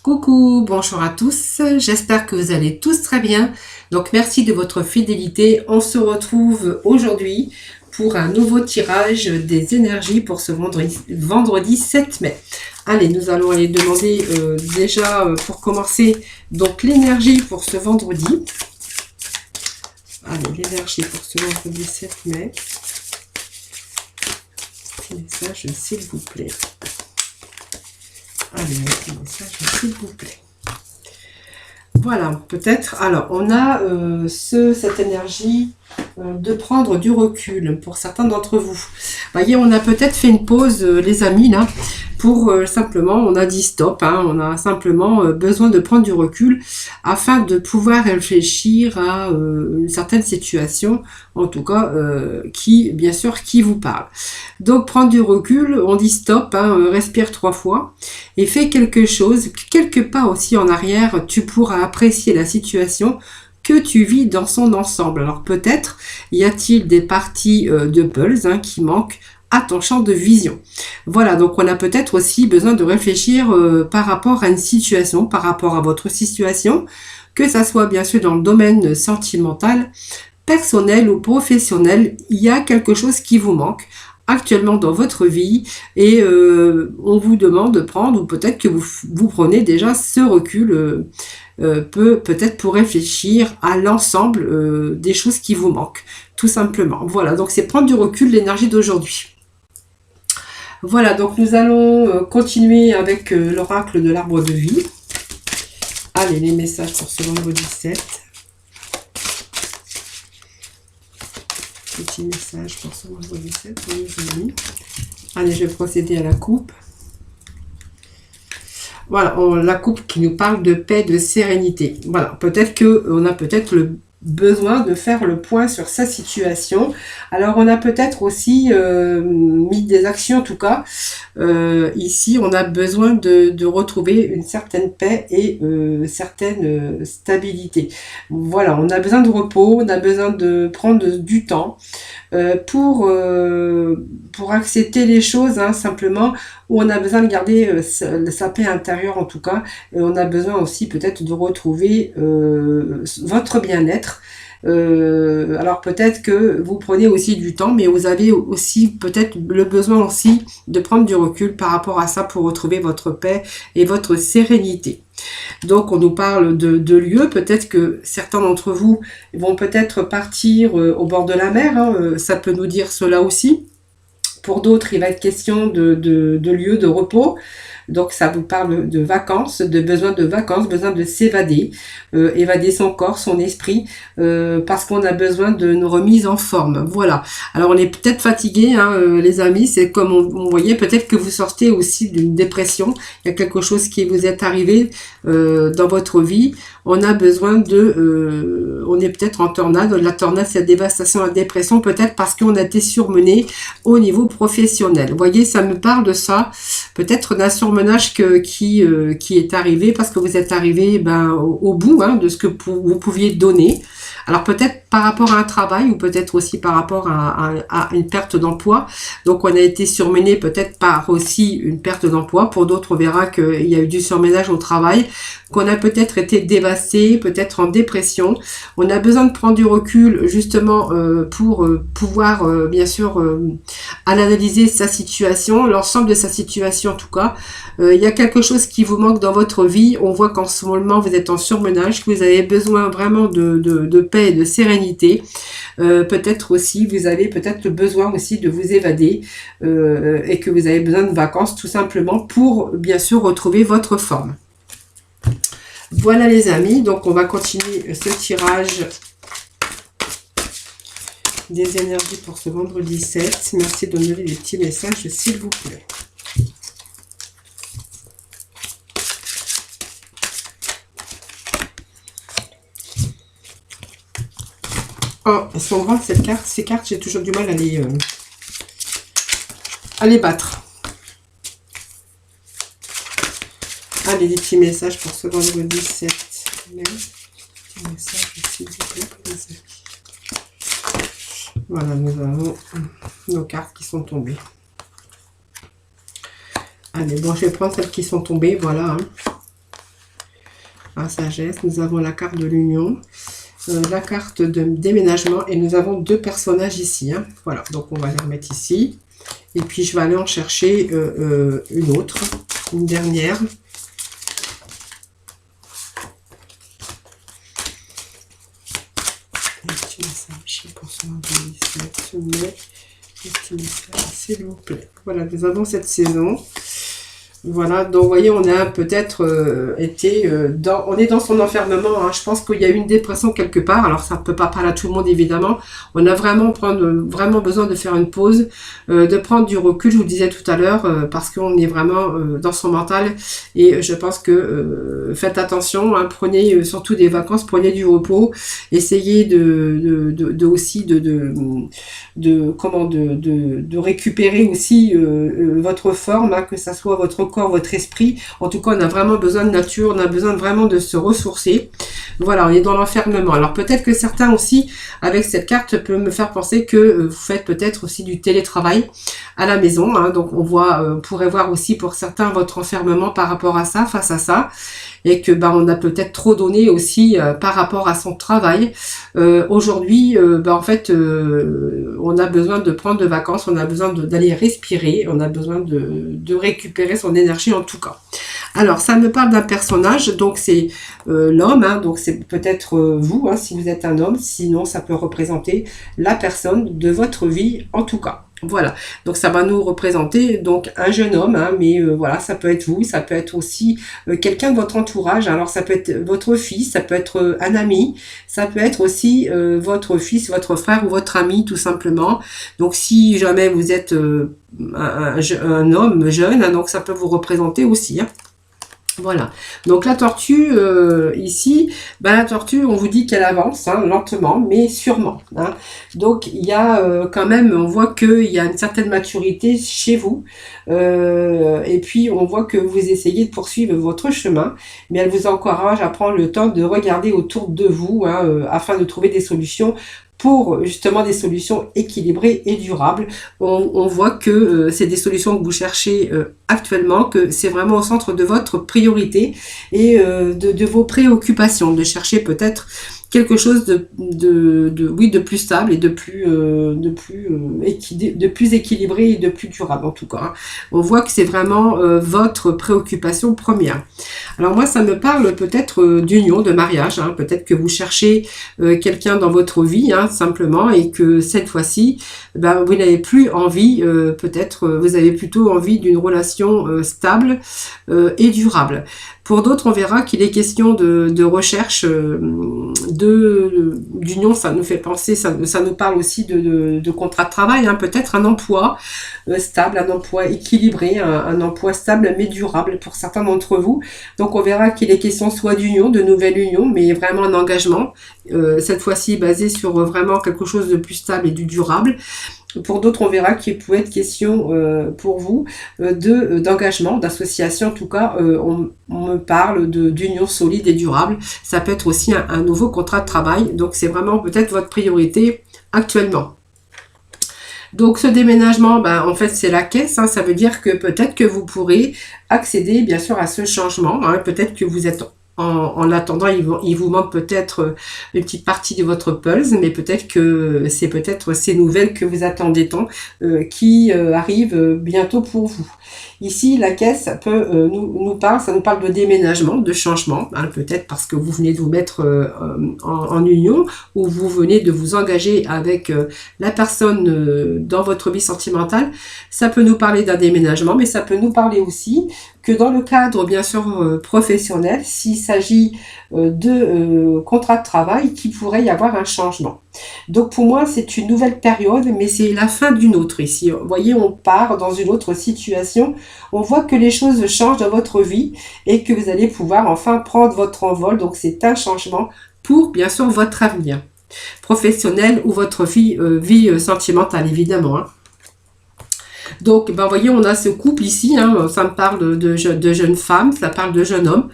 Coucou, bonjour à tous, j'espère que vous allez tous très bien. Donc merci de votre fidélité. On se retrouve aujourd'hui pour un nouveau tirage des énergies pour ce vendredi 7 mai. Allez, nous allons aller demander déjà pour commencer donc l'énergie pour ce vendredi. Allez, l'énergie pour ce vendredi 7 mai. Petit message s'il vous plaît. Allez, un petit message s'il vous plaît. Voilà, peut-être. Alors, on a cette énergie de prendre du recul pour certains d'entre vous. Voyez, on a peut-être fait une pause, les amis, là, pour simplement, on a dit stop, hein, on a simplement besoin de prendre du recul afin de pouvoir réfléchir à une certaine situation, en tout cas, qui, bien sûr, qui vous parle. Donc, prendre du recul, on dit stop, hein, respire 3 fois et fais quelque chose, quelques pas aussi en arrière, tu pourras apprécier la situation que tu vis dans son ensemble. Alors peut-être y a-t-il des parties de puzzle qui manquent à ton champ de vision. Voilà, donc on a peut-être aussi besoin de réfléchir par rapport à une situation, par rapport à votre situation, que ça soit bien sûr dans le domaine sentimental, personnel ou professionnel, il y a quelque chose qui vous manque actuellement dans votre vie et on vous demande de prendre, ou peut-être que vous prenez déjà ce recul peut-être pour réfléchir à l'ensemble des choses qui vous manquent, tout simplement. Voilà, donc c'est prendre du recul, l'énergie d'aujourd'hui. Voilà, donc nous allons continuer avec l'oracle de l'arbre de vie. Allez, les messages pour ce vendredi 7. Petit message pour ce vendredi 7, les amis. Allez, je vais procéder à la coupe. Voilà, la coupe qui nous parle de paix, de sérénité. Voilà, peut-être qu'on a peut-être le besoin de faire le point sur sa situation. Alors, on a peut-être aussi mis des actions, en tout cas. Ici, on a besoin de retrouver une certaine paix et certaine stabilité. Voilà, on a besoin de repos, on a besoin de prendre du temps pour accepter les choses, hein, simplement, où on a besoin de garder sa paix intérieure, en tout cas. Et on a besoin aussi peut-être de retrouver votre bien-être. Alors peut-être que vous prenez aussi du temps, mais vous avez aussi peut-être le besoin aussi de prendre du recul par rapport à ça pour retrouver votre paix et votre sérénité. Donc on nous parle de lieux, peut-être que certains d'entre vous vont peut-être partir au bord de la mer, hein, ça peut nous dire cela aussi. Pour d'autres, il va être question de lieux de repos. Donc ça vous parle de vacances, de besoin de s'évader, évader son corps, son esprit, parce qu'on a besoin d'une remise en forme. Voilà. Alors on est peut-être fatigué, hein, les amis, c'est comme on voyait, peut-être que vous sortez aussi d'une dépression, il y a quelque chose qui vous est arrivé dans votre vie, on a besoin on est peut-être en tornade, la tornade c'est la dévastation, la dépression, peut-être parce qu'on a été surmené au niveau professionnel. Vous voyez, ça me parle de ça, peut-être d'un surmenage qui est arrivé parce que vous êtes arrivé au bout, hein, de ce que vous pouviez donner. Alors peut-être par rapport à un travail ou peut-être aussi par rapport à une perte d'emploi. Donc on a été surmené peut-être par aussi une perte d'emploi. Pour d'autres, on verra qu'il y a eu du surménage au travail, qu'on a peut-être été dévasté, peut-être en dépression. On a besoin de prendre du recul justement pour pouvoir bien sûr analyser sa situation, l'ensemble de sa situation en tout cas. Il y a quelque chose qui vous manque dans votre vie. On voit qu'en ce moment vous êtes en surmenage, que vous avez besoin vraiment de paix et de sérénité. Peut-être aussi, vous avez peut-être besoin aussi de vous évader et que vous avez besoin de vacances tout simplement pour bien sûr retrouver votre forme. Voilà les amis, donc on va continuer ce tirage des énergies pour ce vendredi 7. Merci de donner les petits messages s'il vous plaît. Oh, elles sont grandes ces cartes. Ces cartes, j'ai toujours du mal à les battre. Allez, des petits messages pour ce vendredi 7 mai. Petits messages, s'il vous plaît, les amis. Voilà, nous avons nos cartes qui sont tombées. Allez, bon, je vais prendre celles qui sont tombées, voilà. Hein. la sagesse, nous avons la carte de l'union, la carte de déménagement et nous avons deux personnages ici. Hein. Voilà, donc on va les remettre ici. Et puis je vais aller en chercher une autre, une dernière. S'il vous plaît. Voilà, nous avons cette saison. Voilà, donc vous voyez, on a peut-être été on est dans son enfermement. Hein. Je pense qu'il y a eu une dépression quelque part. Alors ça ne peut pas parler à tout le monde évidemment. On a vraiment besoin de faire une pause, de prendre du recul. Je vous le disais tout à l'heure, parce qu'on est vraiment dans son mental. Et je pense que faites attention. Hein, prenez surtout des vacances, prenez du repos. Essayez de récupérer aussi votre forme, hein, que ça soit votre corps, votre esprit. En tout cas, on a vraiment besoin de nature, on a besoin vraiment de se ressourcer. Voilà, on est dans l'enfermement. Alors peut-être que certains aussi, avec cette carte, peuvent me faire penser que vous faites peut-être aussi du télétravail à la maison. Hein, donc on pourrait voir aussi pour certains votre enfermement par rapport à ça, face à ça. Et que on a peut-être trop donné aussi par rapport à son travail. Aujourd'hui, en fait, on a besoin de prendre de vacances, on a besoin d'aller respirer, on a besoin de récupérer son énergie en tout cas. Alors, ça me parle d'un personnage, donc c'est l'homme, hein, donc c'est peut-être vous, hein, si vous êtes un homme, sinon ça peut représenter la personne de votre vie en tout cas. Voilà, donc ça va nous représenter donc un jeune homme, hein, mais voilà, ça peut être vous, ça peut être aussi quelqu'un de votre entourage. Alors ça peut être votre fils, ça peut être un ami, ça peut être aussi votre fils, votre frère ou votre ami tout simplement. Donc si jamais vous êtes un homme jeune, hein, donc ça peut vous représenter aussi. Hein. Voilà, donc la tortue, ici, la tortue, on vous dit qu'elle avance, hein, lentement, mais sûrement. Hein. Donc, il y a quand même, on voit qu'il y a une certaine maturité chez vous, et puis on voit que vous essayez de poursuivre votre chemin, mais elle vous encourage à prendre le temps de regarder autour de vous, hein, afin de trouver des solutions pour justement des solutions équilibrées et durables. On voit que c'est des solutions que vous cherchez actuellement, que c'est vraiment au centre de votre priorité et de vos préoccupations, de chercher peut-être quelque chose de plus stable et de plus équilibré et de plus durable en tout cas. Hein. On voit que c'est vraiment votre préoccupation première. Alors moi, ça me parle peut-être d'union, de mariage. Hein. Peut-être que vous cherchez quelqu'un dans votre vie, hein, simplement, et que cette fois-ci, vous n'avez plus envie, peut-être, vous avez plutôt envie d'une relation stable et durable. Pour d'autres, on verra qu'il est question de recherche, d'union. Ça nous fait penser, ça nous parle aussi de contrat de travail, hein, peut-être un emploi stable, un emploi équilibré, un emploi stable mais durable pour certains d'entre vous. Donc on verra qu'il est question soit d'union, de nouvelle union, mais vraiment un engagement, cette fois-ci basé sur vraiment quelque chose de plus stable et du durable. Pour d'autres, on verra qu'il peut être question pour vous d'engagement, d'association. En tout cas, on me parle d'union solide et durable. Ça peut être aussi un nouveau contrat de travail. Donc, c'est vraiment peut-être votre priorité actuellement. Donc, ce déménagement, en fait, c'est la caisse. Hein, ça veut dire que peut-être que vous pourrez accéder, bien sûr, à ce changement. Hein, peut-être que vous êtes... En attendant, il vous manque peut-être une petite partie de votre pulse, mais peut-être que c'est peut-être ces nouvelles que vous attendez tant qui arrivent bientôt pour vous. Ici, la caisse, ça peut nous parle de déménagement, de changement, hein, peut-être parce que vous venez de vous mettre en union ou vous venez de vous engager avec la personne dans votre vie sentimentale. Ça peut nous parler d'un déménagement, mais ça peut nous parler aussi que dans le cadre, bien sûr, professionnel, s'il s'agit de contrat de travail, qu'il pourrait y avoir un changement. Donc pour moi, c'est une nouvelle période, mais c'est la fin d'une autre ici. Vous voyez, on part dans une autre situation. On voit que les choses changent dans votre vie et que vous allez pouvoir enfin prendre votre envol. Donc c'est un changement pour, bien sûr, votre avenir professionnel ou votre vie sentimentale, évidemment. Hein. Donc, vous voyez, on a ce couple ici, hein, ça me parle de jeunes femmes, ça parle de jeunes hommes.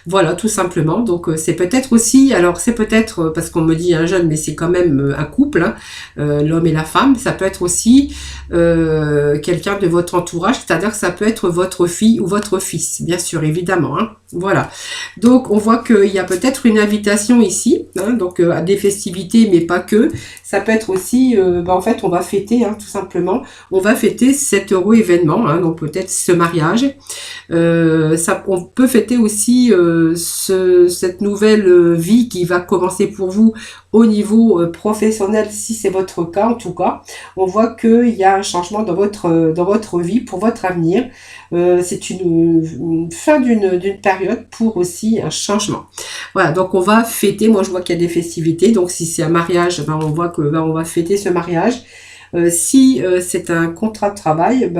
Voilà, tout simplement. Donc, c'est peut-être aussi, alors c'est peut-être, parce qu'on me dit un jeune, mais c'est quand même un couple, hein, l'homme et la femme. Ça peut être aussi quelqu'un de votre entourage, c'est-à-dire que ça peut être votre fille ou votre fils, bien sûr, évidemment. Hein. Voilà, donc on voit qu'il y a peut-être une invitation ici, hein, donc à des festivités, mais pas que. Ça peut être aussi, en fait, on va fêter, hein, tout simplement, on va fêter cet heureux événement, hein, donc peut-être ce mariage. On peut fêter aussi cette nouvelle vie qui va commencer pour vous au niveau professionnel, si c'est votre cas en tout cas. On voit qu'il y a un changement dans votre vie, pour votre avenir. C'est une fin d'une période pour aussi un changement. Voilà, donc on va fêter, moi je vois qu'il y a des festivités, donc si c'est un mariage, on voit que on va fêter ce mariage. Si c'est un contrat de travail,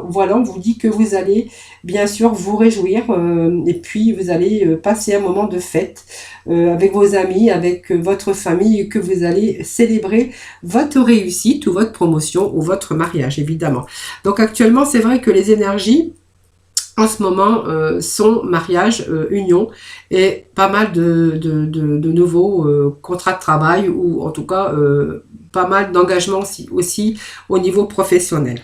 voilà, on vous dit que vous allez bien sûr vous réjouir et puis vous allez passer un moment de fête avec vos amis, avec votre famille, que vous allez célébrer votre réussite ou votre promotion ou votre mariage, évidemment. Donc actuellement, c'est vrai que les énergies en ce moment sont mariage, union et pas mal de nouveaux contrats de travail ou en tout cas pas mal d'engagements aussi au niveau professionnel.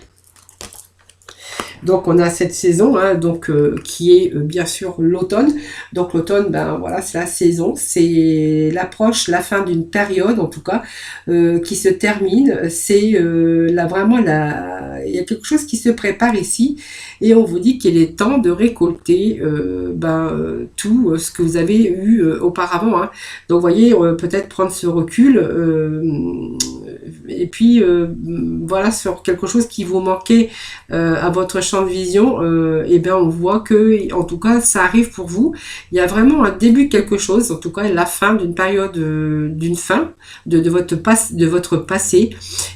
Donc on a cette saison, hein, donc qui est bien sûr l'automne. Donc l'automne, voilà, c'est la saison, c'est l'approche, la fin d'une période en tout cas qui se termine. C'est vraiment il y a quelque chose qui se prépare ici et on vous dit qu'il est temps de récolter tout ce que vous avez eu auparavant. Hein. Donc vous voyez, peut-être prendre ce recul et puis voilà, sur quelque chose qui vous manquait à votre champ de vision, on voit que en tout cas ça arrive pour vous. Il y a vraiment un début de quelque chose, en tout cas la fin d'une période, d'une fin de votre passé.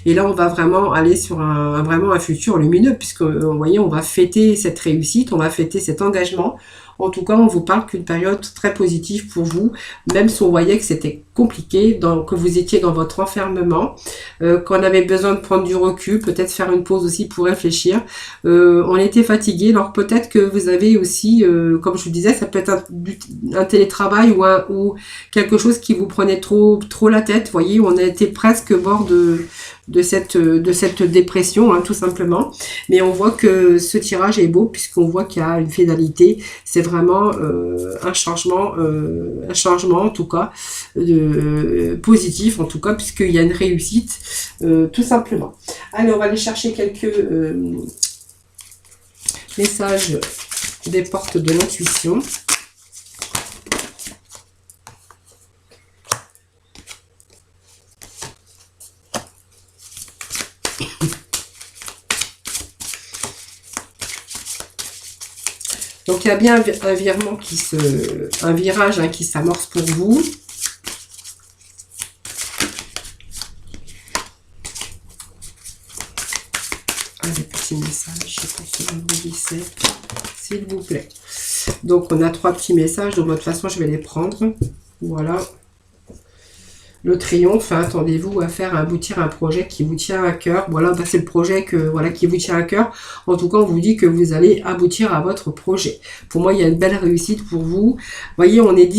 Et là on va vraiment aller sur vraiment un futur lumineux, puisque vous voyez, on va fêter cette réussite, on va fêter cet engagement. En tout cas, on vous parle qu'une période très positive pour vous, même si on voyait que c'était compliqué, que vous étiez dans votre enfermement, qu'on avait besoin de prendre du recul, peut-être faire une pause aussi pour réfléchir. On était fatigué, alors peut-être que vous avez aussi, comme je vous disais, ça peut être un télétravail ou quelque chose qui vous prenait trop la tête. Vous voyez, on a été presque au bord de cette dépression, hein, tout simplement. Mais on voit que ce tirage est beau, puisqu'on voit qu'il y a une finalité. C'est vraiment un changement en tout cas positif en tout cas, puisqu'il y a une réussite tout simplement. Allez, on va aller chercher quelques messages des portes de l'intuition. Donc il y a bien un virement un virage qui s'amorce pour vous. Des petits messages, je sais pas si vous vous glissez, s'il vous plaît. Donc on a 3 petits messages, donc de toute façon je vais les prendre. Voilà. Le triomphe, hein, attendez-vous à faire aboutir un projet qui vous tient à cœur. Voilà, c'est le projet qui vous tient à cœur. En tout cas, on vous dit que vous allez aboutir à votre projet. Pour moi, il y a une belle réussite pour vous. Vous voyez, on est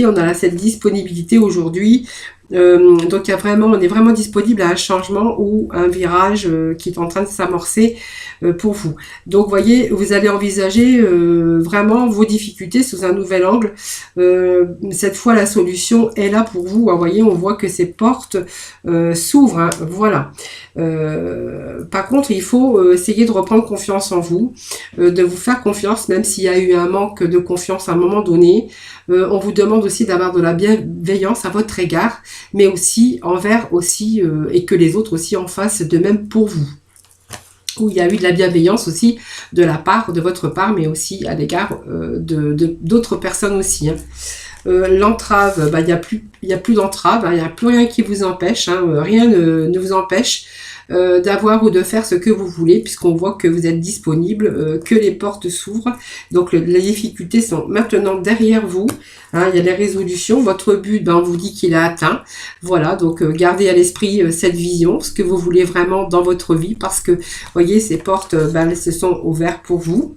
on a cette disponibilité aujourd'hui. Donc on est vraiment disponible à un changement ou un virage qui est en train de s'amorcer pour vous. Donc vous voyez, vous allez envisager vraiment vos difficultés sous un nouvel angle. Cette fois la solution est là pour vous. Vous voyez, on voit que ces portes s'ouvrent, hein, voilà. Par contre, il faut essayer de reprendre confiance en vous, de vous faire confiance, même s'il y a eu un manque de confiance à un moment donné. On vous demande aussi d'avoir de la bienveillance à votre égard, mais aussi envers aussi, et que les autres aussi en fassent de même pour vous. Où il y a eu de la bienveillance aussi de votre part, mais aussi à l'égard d'autres personnes aussi. Hein. L'entrave, il y a plus d'entrave, hein, il n'y a plus rien qui vous empêche, hein, rien ne vous empêche d'avoir ou de faire ce que vous voulez, puisqu'on voit que vous êtes disponible, que les portes s'ouvrent. Donc les difficultés sont maintenant derrière vous, hein, il y a les résolutions, votre but, on vous dit qu'il est atteint. Voilà, donc gardez à l'esprit cette vision, ce que vous voulez vraiment dans votre vie, parce que, voyez, ces portes, elles se sont ouvertes pour vous.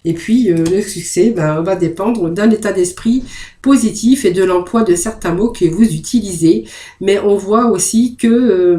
Et puis le succès va dépendre d'un état d'esprit positif et de l'emploi de certains mots que vous utilisez. Mais on voit aussi que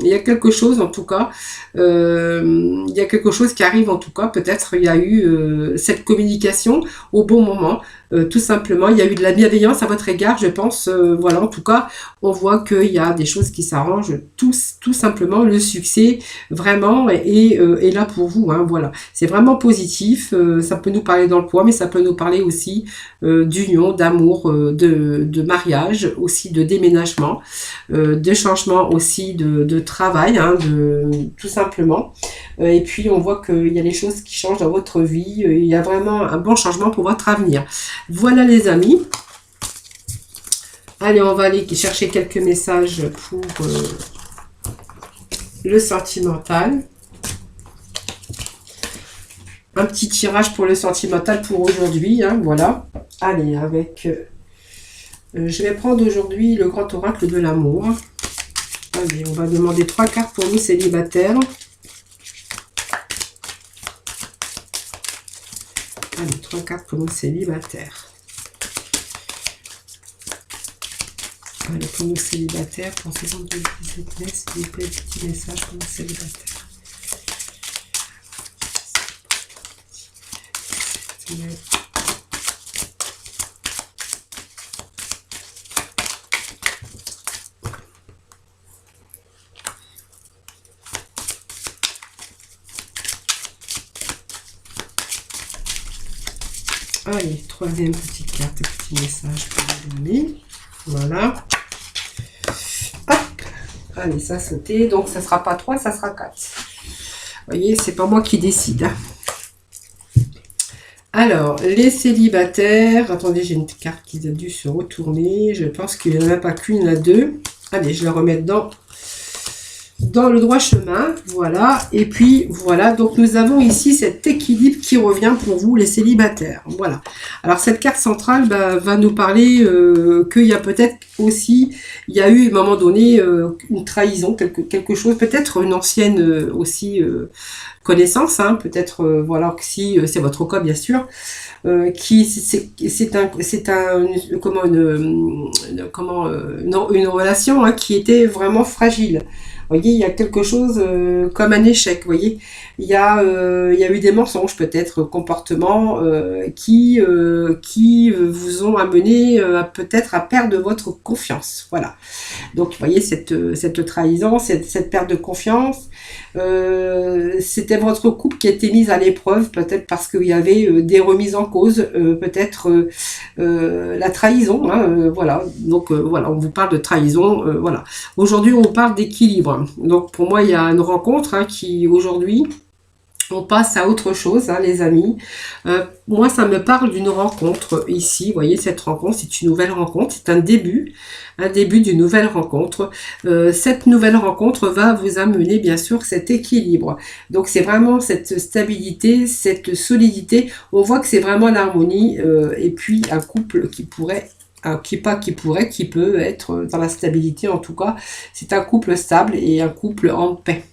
il y a quelque chose chose en tout cas. Il y a quelque chose qui arrive en tout cas. Peut-être il y a eu cette communication au bon moment. Tout simplement, il y a eu de la bienveillance à votre égard, je pense. Voilà, en tout cas, on voit qu'il y a des choses qui s'arrangent. Tout simplement, le succès vraiment est là pour vous. Hein, voilà, c'est vraiment positif. Ça peut nous parler d'emploi, mais ça peut nous parler aussi d'union, d'amour, de mariage, aussi de déménagement, de changement aussi de travail, hein, tout simplement. Et puis on voit qu'il y a des choses qui changent dans votre vie. Il y a vraiment un bon changement pour votre avenir. Voilà les amis. Allez, on va aller chercher quelques messages pour le sentimental. Un petit tirage pour le sentimental pour aujourd'hui. Hein, voilà. Allez, avec... je vais prendre aujourd'hui le grand oracle de l'amour. Allez, on va demander 3 cartes pour nous célibataires. Allez, 3 cartes pour nous célibataires. Allez, pour nous célibataires, pour saison de business, s'il vous plaît, petit message pour nous célibataires. Allez, troisième petite carte, petit message pour vous donner. Voilà. Hop. Allez, ça a sauté. Donc, ça ne sera pas 3, ça sera 4. Vous voyez, c'est pas moi qui décide. Hein. Alors, les célibataires. Attendez, j'ai une carte qui a dû se retourner. Je pense qu'il n'y en a pas qu'une, il y en a 2. Allez, je la remets dans le droit chemin, voilà, et puis voilà, donc nous avons ici cet équilibre qui revient pour vous les célibataires, voilà. Alors cette carte centrale va nous parler qu'il y a peut-être aussi, il y a eu à un moment donné une trahison, quelque chose, peut-être une ancienne aussi connaissance, hein, peut-être voilà, si c'est votre cas bien sûr, qui c'est une relation hein, qui était vraiment fragile. Vous voyez, il y a quelque chose comme un échec, vous voyez. Il y a eu des mensonges, peut-être, comportements qui vous ont amené peut-être à perdre votre confiance. Voilà. Donc, vous voyez, cette trahison, cette perte de confiance, c'était votre couple qui a été mis à l'épreuve, peut-être parce qu'il y avait des remises en cause, peut-être la trahison, hein, voilà. Donc, voilà, on vous parle de trahison, voilà. Aujourd'hui, on parle d'équilibre. Donc pour moi, il y a une rencontre hein, qui aujourd'hui, on passe à autre chose, hein, les amis. Moi, ça me parle d'une rencontre ici. Vous voyez, cette rencontre, c'est une nouvelle rencontre. C'est un début d'une nouvelle rencontre. Cette nouvelle rencontre va vous amener, bien sûr, cet équilibre. Donc, c'est vraiment cette stabilité, cette solidité. On voit que c'est vraiment l'harmonie. Et puis, un couple qui pourrait... qui peut être dans la stabilité en tout cas. C'est un couple stable et un couple en paix.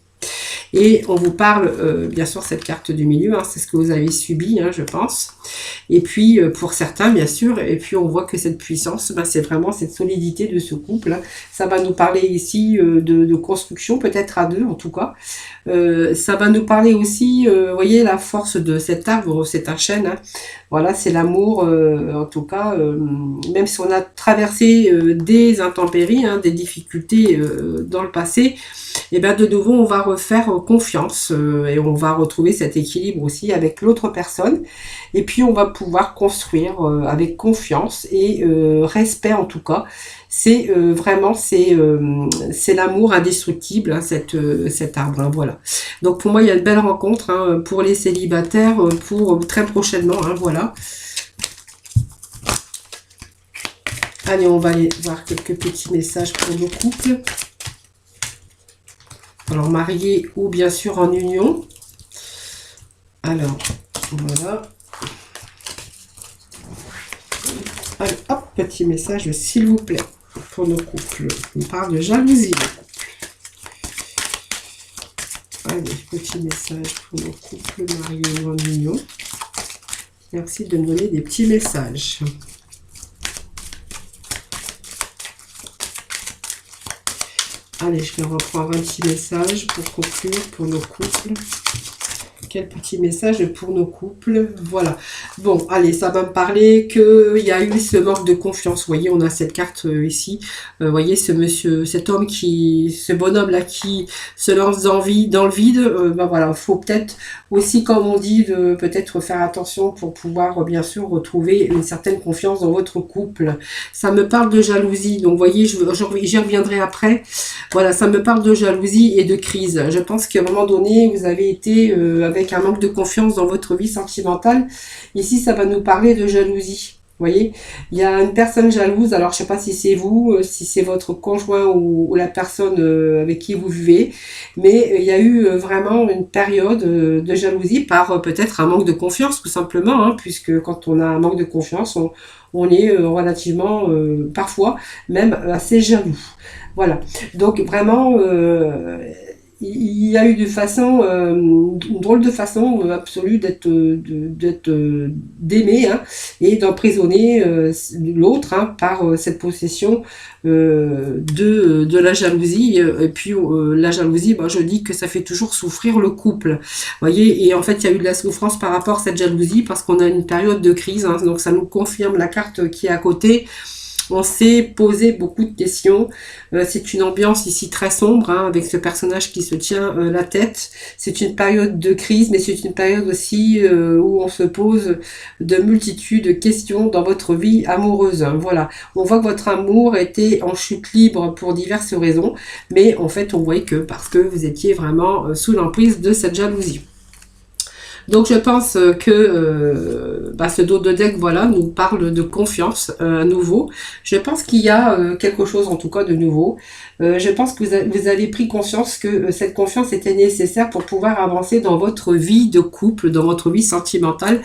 Et on vous parle, bien sûr, cette carte du milieu, hein, c'est ce que vous avez subi, hein, je pense. Et puis, pour certains, bien sûr, et puis on voit que cette puissance, c'est vraiment cette solidité de ce couple. Hein. Ça va nous parler ici de construction, peut-être à 2 en tout cas. Ça va nous parler aussi, vous voyez, la force de cet arbre, c'est un chêne. Hein. Voilà, c'est l'amour, en tout cas, même si on a traversé des intempéries, hein, des difficultés dans le passé, et bien de nouveau, on va refaire confiance et on va retrouver cet équilibre aussi avec l'autre personne. Et puis, on va pouvoir construire avec confiance et respect en tout cas. C'est vraiment, c'est l'amour indestructible, hein, cet arbre. Hein, voilà. Donc, pour moi, il y a une belle rencontre hein, pour les célibataires pour très prochainement. Hein, voilà. Allez, on va aller voir quelques petits messages pour nos couples. Alors, mariés ou bien sûr en union. Alors, voilà. Allez, hop, petit message, s'il vous plaît, pour nos couples. On parle de jalousie. Allez, petit message pour nos couples mariés ou en union. Merci de me donner des petits messages. Allez, je vais reprendre un petit message pour conclure pour nos couples. Quel petit message pour nos couples. Voilà. Bon, allez, ça va me parler qu'il y a eu ce manque de confiance. Vous voyez, on a cette carte ici. Vous voyez, ce monsieur, cet homme ce bonhomme-là qui se lance dans le vide. Ben voilà, faut peut-être aussi, comme on dit, de peut-être faire attention pour pouvoir, bien sûr, retrouver une certaine confiance dans votre couple. Ça me parle de jalousie. Donc, vous voyez, j'y reviendrai après. Voilà, ça me parle de jalousie et de crise. Je pense qu'à un moment donné, vous avez été avec un manque de confiance dans votre vie sentimentale. Ici, ça va nous parler de jalousie. Vous voyez, il y a une personne jalouse. Alors, je sais pas si c'est vous, si c'est votre conjoint ou la personne avec qui vous vivez, mais il y a eu vraiment une période de jalousie par peut-être un manque de confiance, tout simplement, hein, puisque quand on a un manque de confiance, on est relativement, parfois, même assez jaloux. Voilà. Donc, vraiment... il y a eu une drôle de façon absolue d'aimer, hein, et d'emprisonner l'autre, hein, par cette possession de la jalousie. Et puis la jalousie, ben, je dis que ça fait toujours souffrir le couple. Vous voyez, et en fait, il y a eu de la souffrance par rapport à cette jalousie parce qu'on a une période de crise, hein, donc ça nous confirme la carte qui est à côté. On s'est posé beaucoup de questions. C'est une ambiance ici très sombre, hein, avec ce personnage qui se tient la tête. C'est une période de crise, mais c'est une période aussi où on se pose de multitudes de questions dans votre vie amoureuse. Voilà. On voit que votre amour était en chute libre pour diverses raisons, mais en fait, on voit que parce que vous étiez vraiment sous l'emprise de cette jalousie. Donc je pense que ce dos de deck, voilà, nous parle de confiance à nouveau. Je pense qu'il y a quelque chose en tout cas de nouveau. Je pense que vous avez pris conscience que cette confiance était nécessaire pour pouvoir avancer dans votre vie de couple, dans votre vie sentimentale,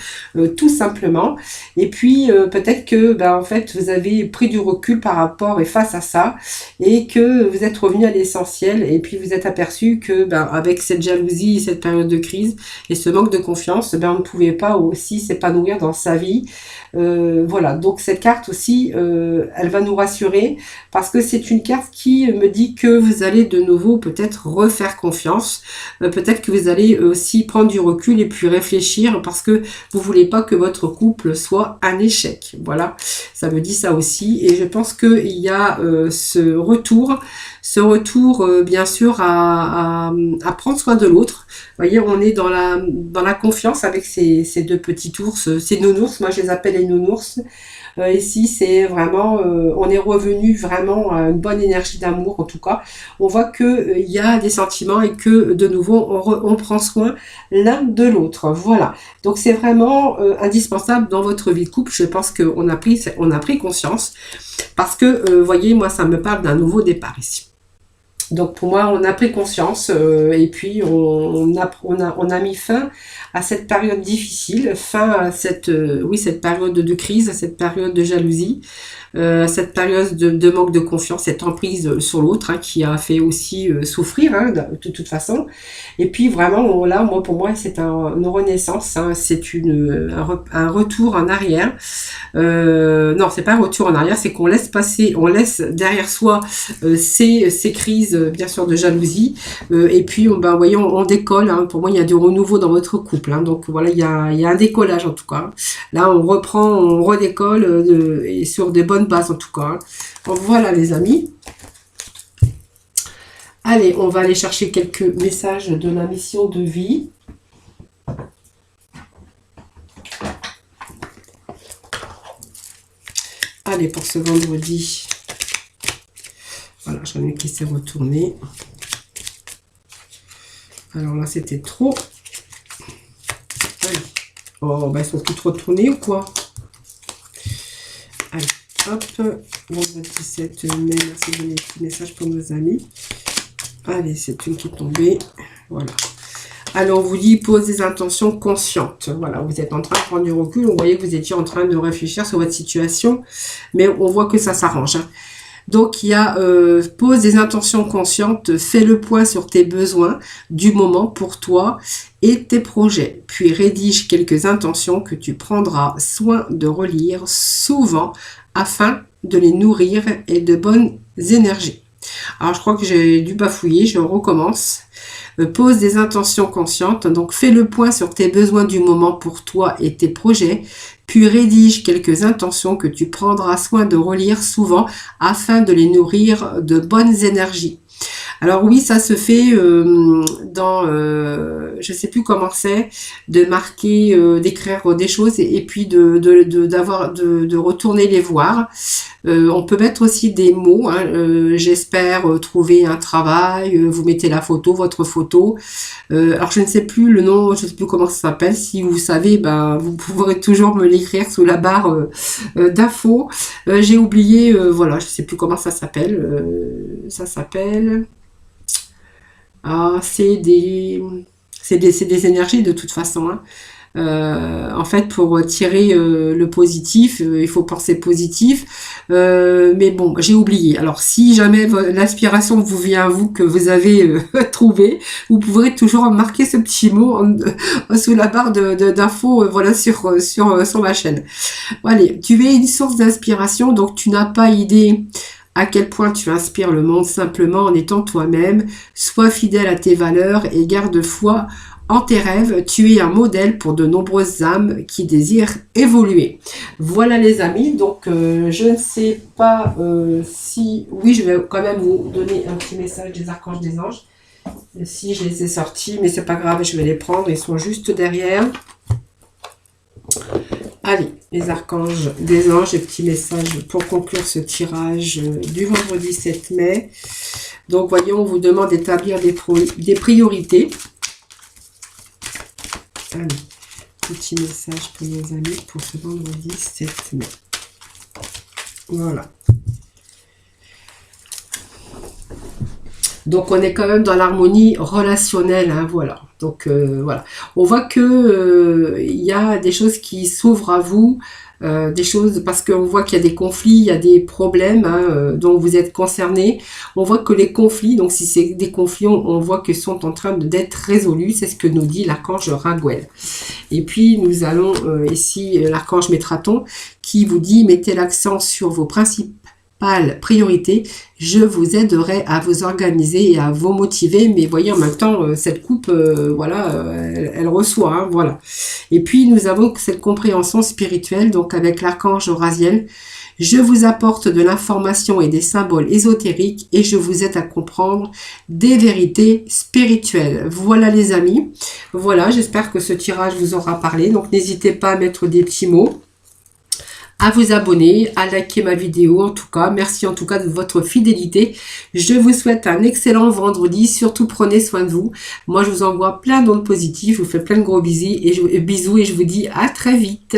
tout simplement. Et puis peut-être que en fait vous avez pris du recul par rapport et face à ça, et que vous êtes revenu à l'essentiel, et puis vous êtes aperçu que avec cette jalousie, cette période de crise et ce manque de confiance, on ne pouvait pas aussi s'épanouir dans sa vie. Voilà, donc cette carte aussi, elle va nous rassurer parce que c'est une carte qui me dit que vous allez de nouveau peut-être refaire confiance, peut-être que vous allez aussi prendre du recul et puis réfléchir parce que vous voulez pas que votre couple soit un échec. Voilà, ça me dit ça aussi, et je pense qu'il y a ce retour bien sûr à prendre soin de l'autre. Vous voyez, on est dans la confiance avec ces deux petits ours, ces nounours, moi je les appelle les nounours. Ici, c'est vraiment, on est revenu vraiment à une bonne énergie d'amour, en tout cas. On voit que il y a des sentiments et que, de nouveau, on prend soin l'un de l'autre. Voilà. Donc, c'est vraiment indispensable dans votre vie de couple. Je pense qu'on a pris conscience parce que, voyez, moi, ça me parle d'un nouveau départ ici. Donc pour moi, on a pris conscience et puis on a mis fin à cette période difficile, fin à cette période de crise, à cette période de jalousie, cette période de manque de confiance, cette emprise sur l'autre, hein, qui a fait aussi souffrir, hein, de toute façon. Et puis vraiment, là, pour moi, c'est une renaissance, hein, c'est un retour en arrière. Non, c'est pas un retour en arrière, c'est qu'on laisse passer, on laisse derrière soi ces crises, bien sûr, de jalousie. Et puis, voyez, on décolle. Hein. Pour moi, il y a du renouveau dans votre couple. Hein. Donc voilà, il y a un décollage en tout cas. Là, on redécolle et sur des bonnes bases en tout cas. Hein. Donc, voilà les amis. Allez, on va aller chercher quelques messages de la mission de vie. Allez, pour ce vendredi. Voilà, j'en ai qui s'est retourné. Alors là, c'était trop. Allez. Oh, ils sont tous retournés ou quoi? Allez, hop. Vendredi 17 mai, merci de donner des petits messages pour nos amis. Allez, c'est une qui est tombée. Voilà. Alors, on vous dit, pose des intentions conscientes. Voilà, vous êtes en train de prendre du recul. Vous voyez que vous étiez en train de réfléchir sur votre situation. Mais on voit que ça s'arrange. Hein. Donc, il y a pose des intentions conscientes, fais le point sur tes besoins du moment pour toi et tes projets. Puis, rédige quelques intentions que tu prendras soin de relire souvent afin de les nourrir et de bonnes énergies. Alors, je crois que j'ai dû bafouiller, je recommence. Pose des intentions conscientes, donc fais le point sur tes besoins du moment pour toi et tes projets, puis rédige quelques intentions que tu prendras soin de relire souvent afin de les nourrir de bonnes énergies. Alors oui, ça se fait dans, je sais plus comment c'est, de marquer, d'écrire des choses et puis de retourner les voir. On peut mettre aussi des mots, hein, j'espère trouver un travail, vous mettez la photo, votre photo. Alors je ne sais plus le nom, je ne sais plus comment ça s'appelle. Si vous savez, ben, vous pourrez toujours me l'écrire sous la barre d'infos. J'ai oublié, voilà, je ne sais plus comment ça s'appelle. Ça s'appelle... Ah, c'est des énergies de toute façon, hein. En fait, pour tirer le positif, il faut penser positif. Mais bon, j'ai oublié. Alors, si jamais l'inspiration vous vient à vous, que vous avez trouvé, vous pourrez toujours marquer ce petit mot sous la barre d'infos, voilà, sur ma chaîne. Allez, tu es une source d'inspiration, donc tu n'as pas idée à quel point tu inspires le monde simplement en étant toi-même. Sois fidèle à tes valeurs et garde foi en tes rêves. Tu es un modèle pour de nombreuses âmes qui désirent évoluer. Voilà les amis, donc je ne sais pas si... Oui, je vais quand même vous donner un petit message des archanges des anges. Si je les ai sortis, mais c'est pas grave, je vais les prendre, ils sont juste derrière. Allez, les archanges des anges, et petit message pour conclure ce tirage du vendredi 7 mai. Donc, voyons, on vous demande d'établir des priorités. Allez, petit message pour nos amis pour ce vendredi 7 mai. Voilà. Donc, on est quand même dans l'harmonie relationnelle, hein, voilà. Donc, voilà. On voit que il y a des choses qui s'ouvrent à vous, des choses, parce qu'on voit qu'il y a des conflits, il y a des problèmes hein, dont vous êtes concernés. On voit que les conflits, donc si c'est des conflits, on voit qu'ils sont en train d'être résolus. C'est ce que nous dit l'archange Raguel. Et puis, nous allons ici, l'archange Métraton, qui vous dit, mettez l'accent sur vos principes priorité, je vous aiderai à vous organiser et à vous motiver, mais voyez en même temps cette coupe voilà elle reçoit hein, voilà. Et puis nous avons cette compréhension spirituelle, donc avec l'archange Raziel, je vous apporte de l'information et des symboles ésotériques et je vous aide à comprendre des vérités spirituelles. Voilà les amis, voilà, j'espère que ce tirage vous aura parlé, donc n'hésitez pas à mettre des petits mots, à vous abonner, à liker ma vidéo en tout cas. Merci en tout cas de votre fidélité. Je vous souhaite un excellent vendredi. Surtout prenez soin de vous. Moi je vous envoie plein d'ondes positives. Je vous fais plein de gros bisous et je vous dis à très vite.